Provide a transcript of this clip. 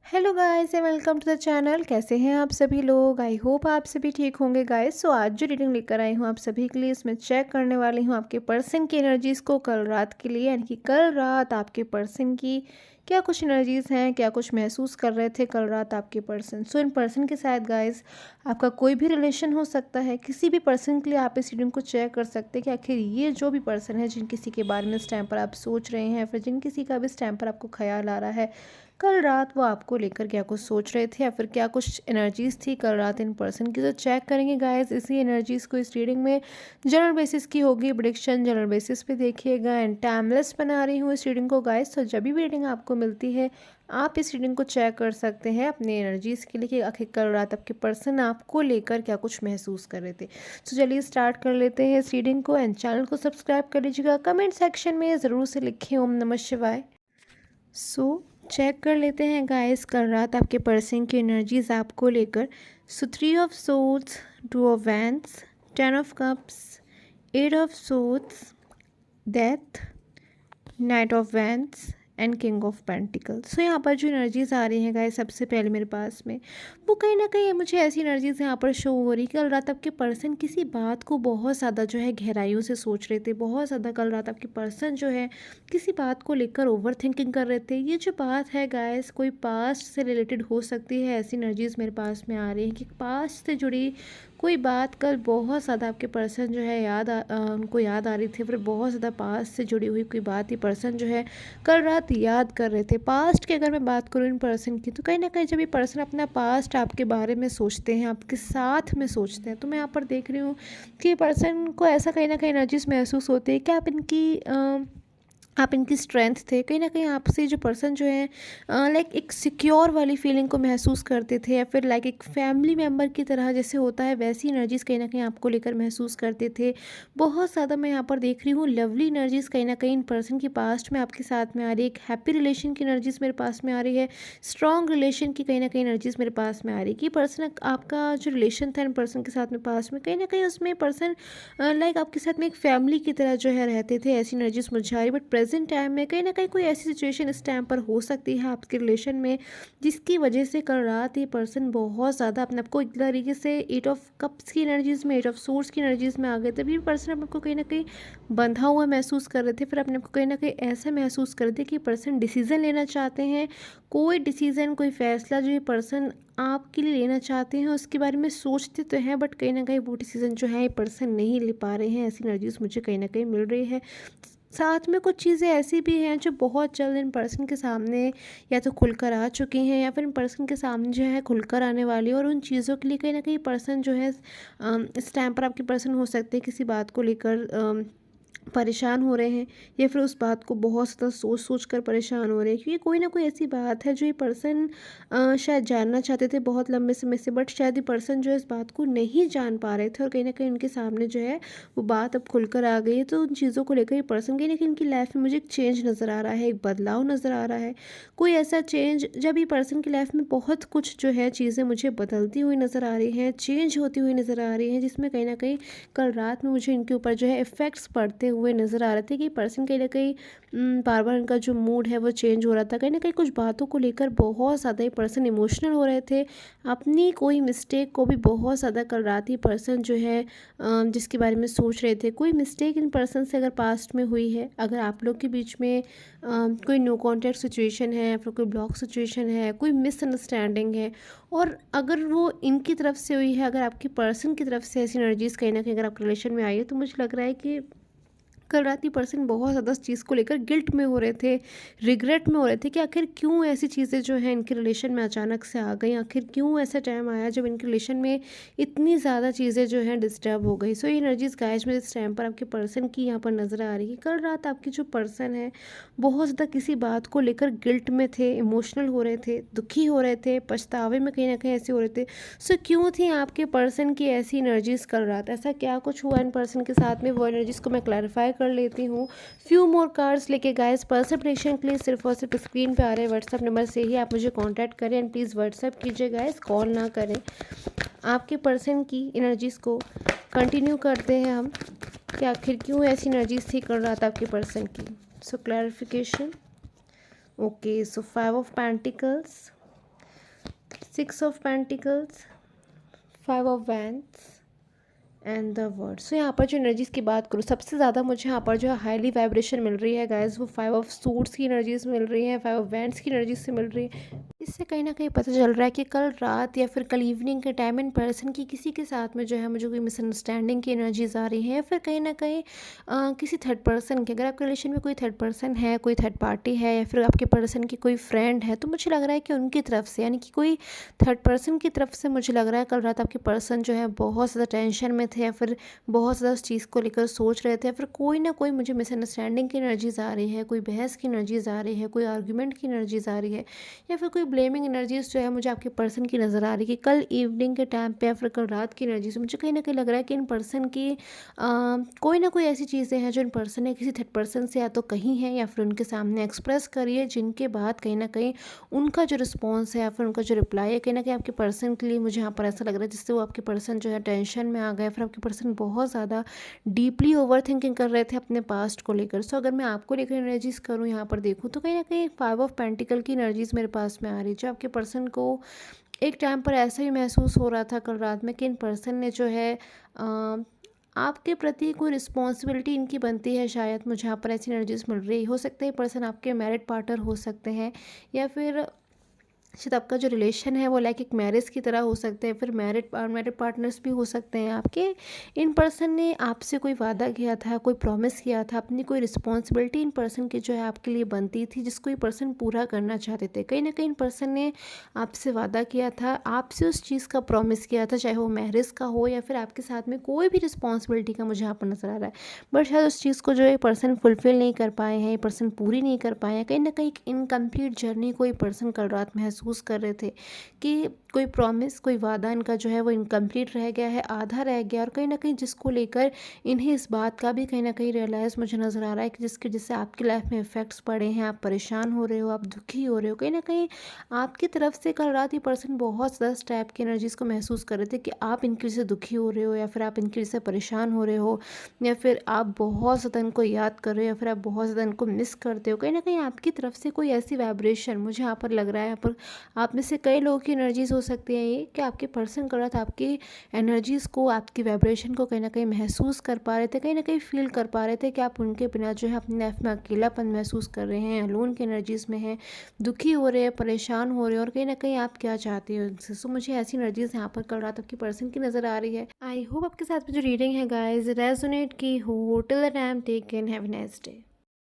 Hello guys and welcome to the channel. कैसे हैं आप सभी लोग? आई होप आप सभी ठीक होंगे गाइस। सो आज जो रीडिंग लेकर आई हूँ आप सभी के लिए, इसमें चेक करने वाली हूँ आपके पर्सन की एनर्जीज़ को कल रात के लिए, यानी कि कल रात आपके पर्सन की क्या कुछ एनर्जीज़ हैं, क्या कुछ महसूस कर रहे थे कल रात आपके पर्सन। सो इन पर्सन के साथ गाइस आपका कोई भी रिलेशन हो सकता है। किसी भी पर्सन के लिए आप इस रीडिंग को चेक कर सकते हैं कि आखिर ये जो भी पर्सन है, जिन किसी के बारे में इस टाइम पर आप सोच रहे हैं, फिर जिन किसी का भी इस टाइम पर आपको ख्याल आ रहा है, कल रात वो आपको लेकर क्या कुछ सोच रहे थे या फिर क्या कुछ एनर्जीज थी कल रात इन पर्सन की। तो चेक करेंगे गाइस इसी एनर्जीज को। इस रीडिंग में जनरल बेसिस की होगी प्रेडिक्शन, जनरल बेसिस पे देखिएगा एंड टाइमलेस बना रही हूँ इस रीडिंग को गाइस। तो जब भी रीडिंग आपको मिलती है आप इस रीडिंग को चेक कर सकते हैं अपने एनर्जीज के लिए कि आखिर कल रात आपके पर्सन आपको लेकर क्या कुछ महसूस कर रहे थे। तो चलिए स्टार्ट कर लेते हैं इस रीडिंग को एंड चैनल को सब्सक्राइब कर लीजिएगा। कमेंट सेक्शन में ज़रूर से लिखिए ओम नमः शिवाय। चेक कर लेते हैं गाइस कल रात आपके पर्सन की एनर्जीज आपको लेकर। So 3 of swords, 2 of wands, 10 of cups, 8 of swords, death, knight of wands and king of pentacles. So यहाँ पर जो एनर्जीज आ रही हैं गाइस सबसे पहले मेरे पास में, वो कहीं ना कहीं मुझे ऐसी एनर्जीज यहाँ पर शो हो रही है। कल रात आपके पर्सन किसी बात को बहुत ज़्यादा जो है गहराइयों से सोच रहे थे। बहुत ज़्यादा कल रात आपके पर्सन जो है किसी बात को लेकर ओवर थिंकिंग कर रहे थे। ये जो बात है गाइस कोई पास्ट से रिलेटेड हो सकती है। ऐसी एनर्जीज मेरे पास में आ रही है कि पास्ट से जुड़ी कोई बात कल बहुत ज़्यादा आपके पर्सन जो है उनको याद आ रही थी। फिर बहुत ज़्यादा पास्ट से जुड़ी हुई कोई बात ही पर्सन जो है कल रात याद कर रहे थे। पास्ट की अगर मैं बात करूँ इन पर्सन की, तो कहीं ना कहीं जब ये पर्सन अपना पास्ट आपके बारे में सोचते हैं, आपके साथ में सोचते हैं, तो मैं यहाँ पर देख रही हूँ कि पर्सन को ऐसा कहीं ना कहीं एनर्जीज महसूस होती है कि आप इनकी स्ट्रेंथ थे। कहीं ना कहीं आपसे जो पर्सन जो है लाइक एक सिक्योर वाली फीलिंग को महसूस करते थे, या फिर लाइक एक फैमिली मेम्बर की तरह जैसे होता है वैसी एनर्जीज कहीं ना कहीं आपको लेकर महसूस करते थे। बहुत ज़्यादा मैं यहाँ पर देख रही हूँ लवली एनर्जीज कहीं ना कहीं इन पर्सन की पास्ट में आपके साथ में आ रही है। एक हैप्पी रिलेशन की एनर्जीज मेरे पास में आ रही है। स्ट्रॉन्ग रिलेशन की कहीं ना कहीं एनर्जीज मेरे पास में आ रही है कि पर्सन आपका जो रिलेशन था इन पर्सन के साथ में पास में, कहीं ना कहीं उसमें पर्सन लाइक आपके साथ में एक फैमिली की तरह जो है रहते थे। ऐसी एनर्जीज मुझे आ रही। बट प्रेजेंट टाइम में कहीं ना कहीं कोई ऐसी सिचुएशन इस टाइम पर हो सकती है आपके रिलेशन में, जिसकी वजह से कल रात ये पर्सन बहुत ज़्यादा अपने आपको एक तरीके से 8 ऑफ कप्स की एनर्जीज में, 8 ऑफ सोर्ड्स की एनर्जीज में आ गए थे। भी पर्सन अपने आपको कहीं ना कहीं बंधा हुआ महसूस कर रहे थे। फिर अपने आपको कहीं ना कहीं ऐसा महसूस कर रहे थे कि पर्सन डिसीजन लेना चाहते हैं। कोई डिसीजन, कोई फैसला जो ये पर्सन आपके लिए लेना चाहते हैं उसके बारे में सोचते तो हैं, बट कहीं ना कहीं वो डिसीजन जो है ये पर्सन नहीं ले पा रहे हैं। ऐसी एनर्जीज मुझे कहीं ना कहीं मिल रही है। साथ में कुछ चीज़ें ऐसी भी हैं जो बहुत जल्द इन पर्सन के सामने या तो खुलकर आ चुकी हैं, या फिर इन पर्सन के सामने जो है खुलकर आने वाली है। और उन चीज़ों के लिए कहीं ना कहीं पर्सन जो है इस टाइम पर आपके पर्सन हो सकते हैं किसी बात को लेकर परेशान हो रहे हैं, या फिर उस बात को बहुत ज़्यादा सोच सोच कर परेशान हो रहे हैं, क्योंकि कोई ना कोई ऐसी बात है जो ये पर्सन शायद जानना चाहते थे बहुत लंबे समय से, बट शायद ये पर्सन जो है इस बात को नहीं जान पा रहे थे। और कहीं ना कहीं उनके सामने जो है वो बात अब खुलकर आ गई है। तो उन चीज़ों को लेकर ये पर्सन कहीं ना कहीं इनकी लाइफ में मुझे एक चेंज नज़र आ रहा है, एक बदलाव नज़र आ रहा है। कोई ऐसा चेंज जब ये पर्सन की लाइफ में बहुत कुछ जो है चीज़ें मुझे बदलती हुई नज़र आ रही हैं, चेंज होती हुई नज़र आ रही हैं, जिसमें कहीं ना कहीं कल रात में मुझे इनके ऊपर जो है इफ़ेक्ट्स पड़ते हुए नज़र आ रहे थे कि पर्सन कहीं ना कहीं बार बार इनका जो मूड है वो चेंज हो रहा था। कहीं ना कहीं कुछ बातों को लेकर बहुत ज़्यादा ही पर्सन इमोशनल हो रहे थे। अपनी कोई मिस्टेक को भी बहुत ज़्यादा कल रात ही पर्सन जो है जिसके बारे में सोच रहे थे। कोई मिस्टेक इन पर्सन से अगर पास्ट में हुई है, अगर आप लोग के बीच में कोई नो कॉन्टैक्ट सिचुएशन है, फिर कोई ब्लॉक सिचुएशन है, कोई मिसअंडरस्टैंडिंग है, और अगर वो इनकी तरफ से हुई है, अगर आपकी पर्सन की तरफ से ऐसी एनर्जीज कहीं ना कहीं अगर आपके रिलेशन में आई है, तो मुझे लग रहा है कि कल रात ये पर्सन बहुत ज़्यादा इस चीज़ को लेकर गिल्ट में हो रहे थे, रिग्रेट में हो रहे थे कि आखिर क्यों ऐसी चीज़ें जो हैं इनके रिलेशन में अचानक से आ गई। आखिर क्यों ऐसा टाइम आया जब इनके रिलेशन में इतनी ज़्यादा चीज़ें जो हैं डिस्टर्ब हो गई। सो ये एनर्जीज गाइस मुझे इस टाइम पर आपके पर्सन की यहाँ पर नज़र आ रही है। कल रात आपकी जो पर्सन है बहुत ज़्यादा किसी बात को लेकर गिल्ट में थे, इमोशनल हो रहे थे, दुखी हो रहे थे, पछतावे में कहीं ना कहीं ऐसे हो रहे थे। सो क्यों थी आपके पर्सन की ऐसी एनर्जीज कल रात? ऐसा क्या कुछ हुआ इन पर्सन के साथ में, वो एनर्जीज को मैं क्लैरिफाई कर लेती हूँ। फ्यू मोर कार्ड्स लेके गाइस पर्सन प्रेडिक्शन के लिए सिर्फ और सिर्फ स्क्रीन पे आ रहे हैं व्हाट्सएप नंबर से ही आप मुझे कांटेक्ट करें एंड प्लीज़ व्हाट्सएप कीजिए गाइस, कॉल ना करें। आपके पर्सन की एनर्जीज़ को कंटिन्यू करते हैं हम कि आखिर क्यों ऐसी एनर्जीज थी कल रात आपके पर्सन की। So clarification. Okay, so 5 of pentacles, 6 of pentacles, 5 of wands and the world. So यहाँ पर जो एनर्जीज़ की बात करूँ, सबसे ज़्यादा मुझे यहाँ पर जो हाईली वाइब्रेशन मिल रही है गाइस, वो 5 ऑफ सूट्स की एनर्जीज़ मिल रही है, 5 ऑफ वैंड्स की एनर्जीज से मिल रही है। इससे कहीं ना कहीं पता चल रहा है कि कल रात या फिर कल इवनिंग के टाइम इन पर्सन की किसी के साथ में जो है मुझे कोई मिसअंडरस्टैंडिंग की एनर्जीज आ रही हैं, या फिर कहीं ना कहीं किसी थर्ड पर्सन के, अगर आपके रिलेशन में कोई थर्ड पर्सन है, कोई थर्ड पार्टी है, या फिर आपके पर्सन की कोई फ्रेंड है, तो मुझे लग रहा है कि उनकी तरफ से, यानी कि कोई थर्ड पर्सन की तरफ से मुझे लग रहा है कल रात आपके पर्सन जो है बहुत ज़्यादा टेंशन में थे, या फिर बहुत ज़्यादा उस चीज़ को लेकर सोच रहे थे, या फिर कोई ना कोई मुझे मिसअंडरस्टैंडिंग की एनर्जीज आ रही है, कोई बहस की एनर्जीज आ रही है, कोई आर्ग्यूमेंट की एनर्जीज आ रही है, या फिर कोई ब्लेमिंग एनर्जीज जो है मुझे आपके पर्सन की नज़र आ रही है कि कल इवनिंग के टाइम पे या फिर कल रात की एनर्जी से मुझे कहीं ना कहीं लग रहा है कि इन पर्सन की कोई ना कोई ऐसी चीज़ें हैं जो इन पर्सन ने किसी थर्ड पर्सन से या तो कही हैं या फिर उनके सामने एक्सप्रेस करी है, जिनके बाद कहीं ना कहीं उनका जो रिस्पॉन्स है या फिर उनका जो रिप्लाई है कहीं ना कहीं आपके पर्सन के लिए मुझे यहाँ पर ऐसा लग रहा है जिससे वो आपके पर्सन जो है टेंशन में आ गए, फिर आपके पर्सन बहुत ज़्यादा डीपली ओवर थिंकिंग कर रहे थे अपने पास्ट को लेकर। सो अगर मैं आपको लेकर एनर्जीज करूँ, यहाँ पर देखूँ, तो कहीं ना कहीं 5 ऑफ पेंटिकल की एनर्जीज मेरे पास में आ रही है, जो आपके पर्सन को एक टाइम पर ऐसा ही महसूस हो रहा था कल रात में कि इन पर्सन ने जो है आपके प्रति कोई रिस्पॉन्सिबिलिटी इनकी बनती है, शायद मुझे यहाँ पर ऐसी एनर्जीज मिल रही हो सकते हैं पर्सन आपके मैरिड पार्टनर हो सकते हैं, या फिर शायद आपका जो रिलेशन है वो लाइक एक मैरिज की तरह हो सकते हैं, फिर मैरिड पार्टनर्स भी हो सकते हैं आपके। इन पर्सन ने आपसे कोई वादा किया था, कोई प्रॉमिस किया था, अपनी कोई रिस्पॉन्सिबिलिटी इन पर्सन की जो है आपके लिए बनती थी, जिसको ये पर्सन पूरा करना चाहते थे। कहीं ना कहीं इन पर्सन ने आपसे वादा किया था, आपसे उस चीज़ का प्रॉमिस किया था, चाहे वो मैरिज का हो या फिर आपके साथ में कोई भी रिस्पॉन्सिबिलिटी का मुझे यहाँ पर नज़र आ रहा है। बट शायद उस चीज़ को जो ये पर्सन फुलफिल नहीं कर पाए हैं, ये पर्सन पूरी नहीं कर पाए हैं। कहीं ना कहीं इनकम्प्लीट जर्नी कोई पर्सन कल रात महसूस कर रहे थे कि कोई प्रॉमिस, कोई वादा इनका जो है वो इनकम्प्लीट रह गया है, आधा रह गया, और कहीं ना कहीं जिसको लेकर इन्हें इस बात का भी कहीं ना कहीं रियलाइज़ मुझे नज़र आ रहा है कि जिससे आपकी लाइफ में इफ़ेक्ट्स पड़े हैं, आप परेशान हो रहे हो, आप दुखी हो रहे हो। कहीं ना कहीं आपकी तरफ से कल रात ये पर्सन बहुत ज़्यादा इस टाइप की एनर्जीज़ को महसूस कर रहे थे कि आप इनकी वजह से दुखी हो रहे हो, या फिर आप इनकी वजह से परेशान हो रहे हो, या फिर आप बहुत ज़्यादा इनको याद कर रहे हो, या फिर आप बहुत ज़्यादा इनको मिस करते हो। कहीं ना कहीं आपकी तरफ से कोई ऐसी वाइब्रेशन मुझे यहाँ पर लग रहा है, यहाँ पर आप में से कई लोगों की एनर्जीज़ हो सकती हैं ये, कि आपके पर्सन कर रहा था आपकी एनर्जीज़ को, आपकी वाइब्रेशन को कहीं ना कहीं महसूस कर पा रहे थे, कहीं ना कहीं फील कर पा रहे थे कि आप उनके बिना जो है अपनी लाइफ में अकेलापन महसूस कर रहे हैं, अलोन की एनर्जीज़ में हैं, दुखी हो रहे हैं, परेशान हो रहे हैं, और कहीं ना कहीं आप क्या चाहते हो उनसे। सो मुझे ऐसी एनर्जीज़ यहाँ पर कल रात आपकी पर्सन की नज़र आ रही है। आई होप आपके साथ में जो रीडिंग है गाइज रेजोनेट की हो। Till the time take care, have a nice day.